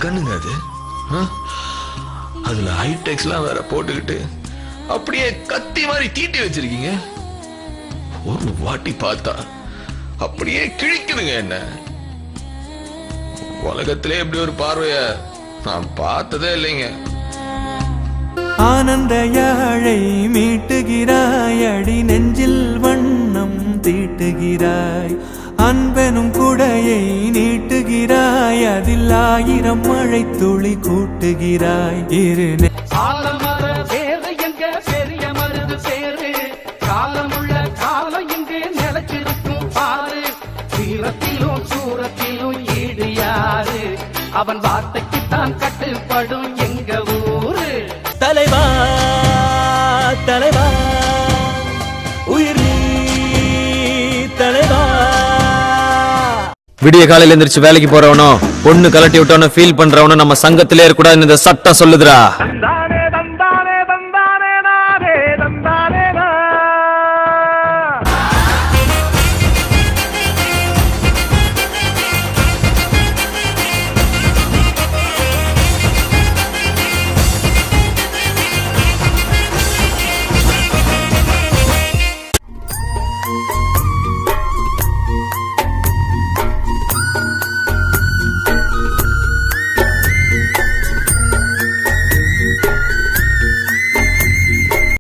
கண்ணுங்க அது, அதுல ஹைடெக்ஸ்லாம் வேற போட்டுக்கிட்டு அப்படியே கத்தி மாதிரி தீட்டி வச்சிருக்கீங்க. ஒரு வாட்டி பார்த்தா அப்படியே கிழிக்குதுங்க என்ன. உலகத்திலே இப்படி ஒரு பார்வைய நான் பார்த்ததே இல்லைங்க. ஆனந்த யாழை மீட்டுகிறாய், அடி நெஞ்சில் வண்ணம் தீட்டுகிறாய், அன்பெனும் குடையை நீட்டுகிறாய், அதில் 1000 மழை துளி கூட்டுகிறாய். பெரிய மருது சேரு காலமுள்ள காலம் இங்கு நிலச்சிருக்கும் பாரு. சீரத்திலும் சூரத்திலும் ஈடு யாரு, அவன் வார்த்தைக்குத்தான் கட்டுப்படும் எங்க ஊரு. தலைவா தலைவா உயிர் நீ தலைவா. விடிய காலையில எந்திரிச்சு வேலைக்கு போறவனோ பொண்ணு கலட்டி விட்டவனோ ஃபீல் பண்றவனோ நம்ம சங்கத்திலே இருக்க கூடாதுன்னு இந்த சட்டம் சொல்லுதுடா.